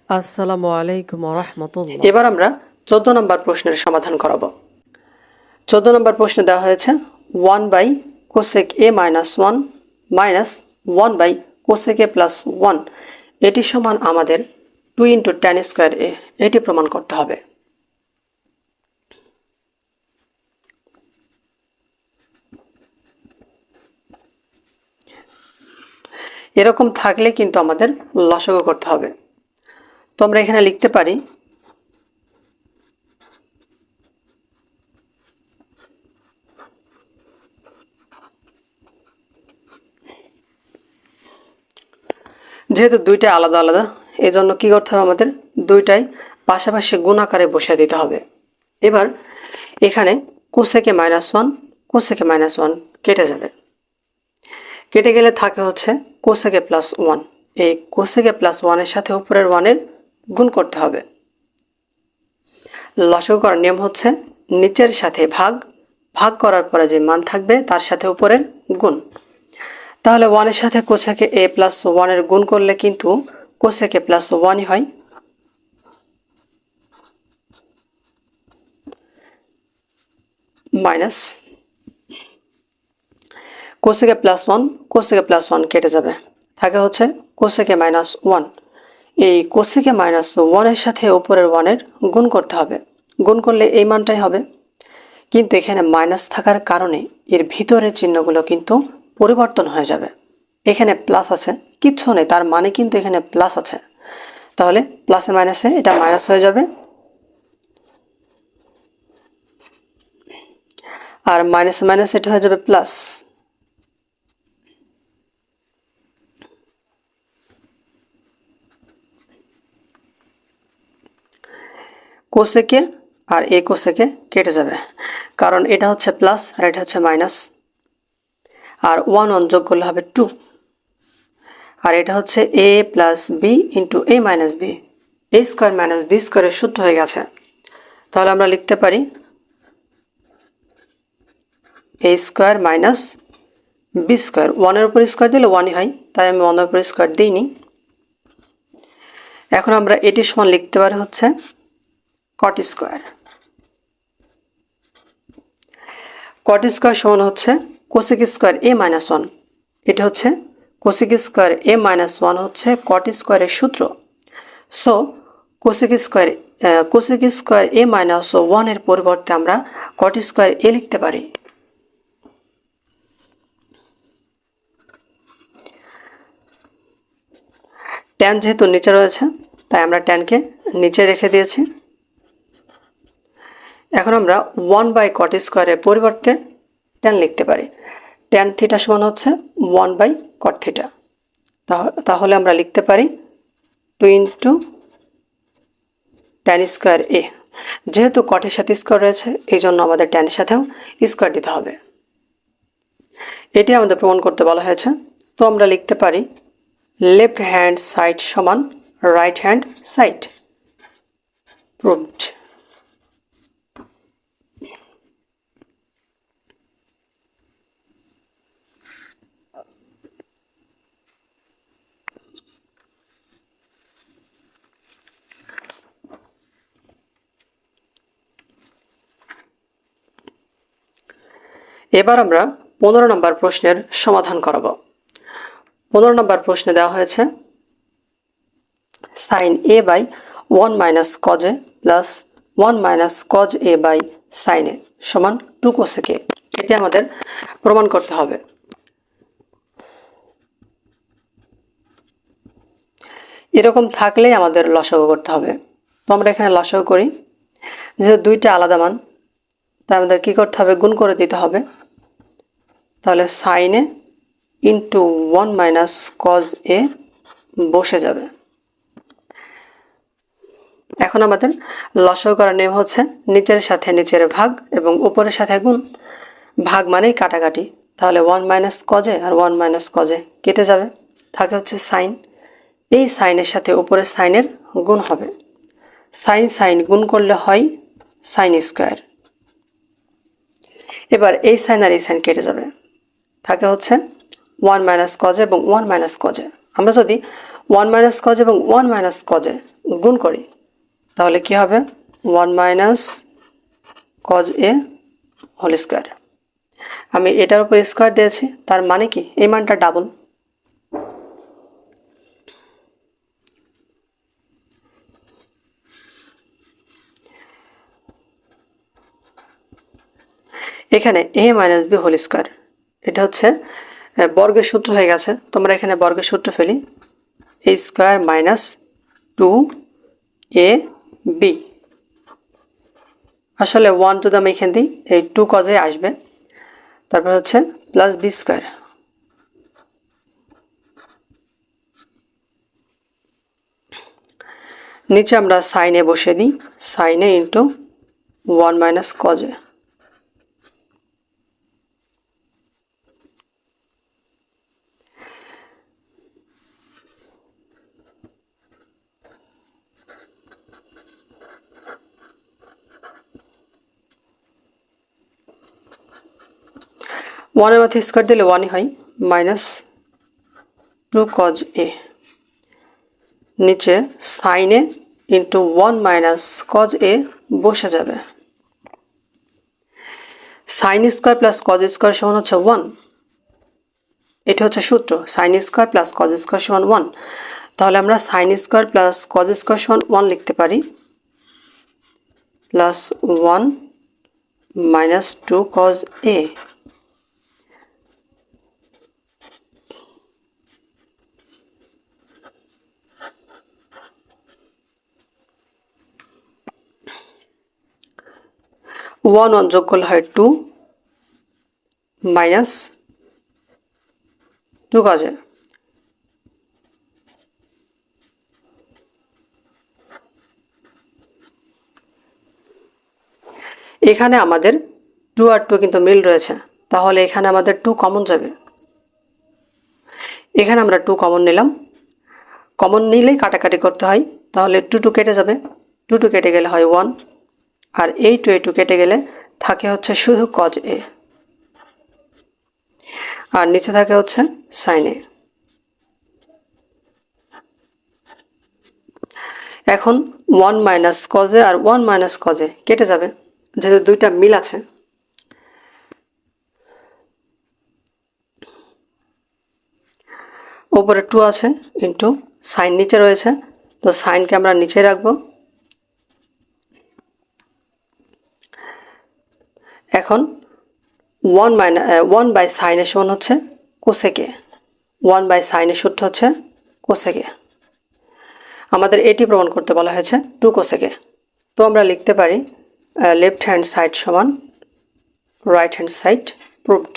আসসালামু আলাইকুম রহমতুল্লাহ। এবার আমরা 14 নম্বর প্রশ্নের সমাধান করাব। 14 নম্বর প্রশ্নে দেওয়া হয়েছে 1 by cosec A minus 1 minus 1 by cosec A plus 1 এটি সমান আমাদের 2 ইন্টু ট্যান স্কোয়ার এ, এটি প্রমাণ করতে হবে। এরকম থাকলে কিন্তু আমাদের লসাগু করতে হবে। তো আমরা এখানে লিখতে পারি যেহেতু দুইটা আলাদা আলাদা, এজন্য কি করতে হবে, আমাদের দুইটাই পাশাপাশি গুণ আকারে বসিয়ে দিতে হবে। এবার এখানে কোসেকে মাইনাস 1 কোসেকে মাইনাস 1 কেটে যাবে, কেটে গেলে থাকে হচ্ছে কোসেকে প্লাস 1। এই কোসেকে প্লাস 1-এর সাথে উপরের 1-এর গুণ করতে হবে। লসাগু করার নিয়ম হচ্ছে নিচের সাথে ভাগ, ভাগ করার পরে যে মান থাকবে তার সাথে উপরের গুণ। তাহলে 1-এর সাথে কোসেকে এ প্লাস 1-এর গুণ করলে কিন্তু কোসেকে প্লাস 1-ই হয়, minus cosec plus 1 cosec plus 1 কেটে যাবে, থাকে হচ্ছে কোসেকে মাইনাস 1। এই কোসেকে মাইনাস 1-এর সাথে উপরের 1-এর গুণ করতে হবে, গুণ করলে এই মানটাই হবে। কিন্তু এখানে মাইনাস থাকার কারণে এর ভিতরের চিহ্নগুলো কিন্তু পরিবর্তন হয়ে যাবে। এখানে প্লাস আছে, কিচ্ছু নেই, তার মানে কিন্তু এখানে প্লাস আছে, তাহলে প্লাসে মাইনাসে এটা মাইনাস হয়ে যাবে, আর মাইনাসে মাইনাস এটা হয়ে যাবে প্লাস। কোসেকে আর এ কোসেকে কেটে যাবে, কারণ এটা হচ্ছে প্লাস আর এটা হচ্ছে মাইনাস, আর 1 1 যোগ করলে হবে 2, আর এটা হচ্ছে এ প্লাস বি ইন্টু এ মাইনাস বি, এ স্কোয়ার মাইনাস বি স্কোয়ারের সূত্র হয়ে গেছে। তাহলে আমরা লিখতে পারি এ স্কোয়ার মাইনাস বি স্কোয়ার, 1-এর উপর স্কোয়ার দিলে 1-ই হয়, তাই আমি 1-এর উপর স্কোয়ার দিইনি। এখন আমরা এটি সমান লিখতে পারি হচ্ছে কট স্কোয়ার। কট স্কোয়ার সমান হচ্ছে কোসেক স্কোয়ার এ মাইনাস 1, এটা হচ্ছে কোসেক স্কোয়ার এ মাইনাস 1 হচ্ছে কট স্কোয়ারের সূত্র। সো কোসেক স্কোয়ার এ মাইনাস 1-এর পরিবর্তে আমরা কট স্কোয়ার এ লিখতে পারি। ট্যান যেহেতু নিচে রয়েছে তাই আমরা ট্যানকে নিচে রেখে দিয়েছি। এখন আমরা 1 বাই কট স্কোয়ারের পরিবর্তে ট্যান লিখতে পারি। ট্যান থিটা সমান হচ্ছে 1 বাই কট থিটা, তাহলে আমরা লিখতে পারি 2 ইন্টু ট্যান স্কোয়ার এ। যেহেতু কটের সাথে স্কোয়ার রয়েছে এই জন্য আমাদের ট্যানের সাথেও স্কোয়ার দিতে হবে, এটি আমাদের প্রমাণ করতে বলা হয়েছে। তো আমরা লিখতে পারি লেফট হ্যান্ড সাইড সমান রাইট হ্যান্ড সাইড, প্রুভড। এবার আমরা 15 নম্বর প্রশ্নের সমাধান করাব। 15 নম্বর প্রশ্নে দেওয়া হয়েছে sine A by 1 minus cos A plus 1 minus cos A by sine A সমান 2 কোসেক এ, এটি আমাদের প্রমাণ করতে হবে। এরকম থাকলেই আমাদের লসাগু করতে হবে। তো আমরা এখানে লসাগু করি, যেহেতু দুইটা আলাদা মান তাই আমাদের কি করতে হবে, গুণ করে দিতে হবে। তাহলে sine A into 1 minus cos A বসে যাবে। এখন আমাদের লসাগু করার নিয়ম হচ্ছে নিচের সাথে নিচের ভাগ এবং উপরের সাথে গুণ। ভাগ মানেই কাটাকাটি, তাহলে 1 মাইনাস কজে আর 1 মাইনাস কজে কেটে যাবে, থাকে হচ্ছে সাইন। এই সাইনের সাথে উপরের সাইনের গুণ হবে, সাইন সাইন গুণ করলে হয় সাইন স্কোয়ার। এবার এই সাইন আর এই সাইন কেটে যাবে, থাকে হচ্ছে 1 মাইনাস কজে এবং 1 মাইনাস কজে। আমরা যদি 1 মাইনাস কজে এবং 1 মাইনাস কজে গুণ করি তাহলে কি হবে 1 minus cos A whole square. আমি এটার উপর স্কোয়ার দিয়েছি, তার মানে কি এই মানটা ডাবল। এখানে এ মাইনাস বি হোল স্কোয়ার, এটা হচ্ছে বর্গের সূত্র হয়ে গেছে। তোমরা এখানে বর্গের সূত্র ফেলি, এ স্কোয়ার মাইনাস 2 এ বি। আসলে 1 যদি আমি এখানে দিই এই 2 কজে আসবে, তারপর হচ্ছে প্লাস বি স্কোয়ার। নিচে আমরা সাইনে বসিয়ে দিই, সাইনে ইন্টু 1 মাইনাস কজে। ওয়ানের মাথায় স্কোয়ার দিলে 1ই হয়, মাইনাস 2 কজ এ। নিচে সাইনে ইন্টু 1 মাইনাস কজ এ বসে যাবে। Sine square plus cos square সমান হচ্ছে 1। এটা হচ্ছে সূত্র, sine square plus cos square সমান 1। তাহলে আমরা sine square plus cos square সমান 1 লিখতে পারি, প্লাস 1 মাইনাস 2 কজ এ। ওয়ান ওয়ান যোগ করলে হয় 2 মাইনাস 2 কজ এ। এখানে আমাদের 2 আর 2 কিন্তু মিল রয়েছে, তাহলে এখানে আমাদের 2 কমন যাবে। এখানে আমরা 2 কমন নিলাম, কমন নিলেই কাটাকাটি করতে হয়, তাহলে 2 2 কেটে যাবে, 2 2 কেটে গেলে হয় 1, আর এই 2 কেটে গেলে থাকে হচ্ছে শুধু কজ এ, আর নিচে থাকে হচ্ছে সাইন এ। এখন 1 মাইনাস কজ এ আর 1 মাইনাস কজ এ কেটে যাবে, যেহেতু দুইটা মিল আছে। উপরে 2 আছে ইন্টু সাইন নিচে রয়েছে, তো সাইনকে আমরা নিচে রাখবো। এখন 1 বাই সাইনের সমান হচ্ছে কোসেকে, 1 বাই সাইনের সূত্র হচ্ছে কোসেকে। আমাদের এটি প্রমাণ করতে বলা হয়েছে 2 কোসেকে। তো আমরা লিখতে পারি লেফট হ্যান্ড সাইড সমান রাইট হ্যান্ড সাইড প্রুভড।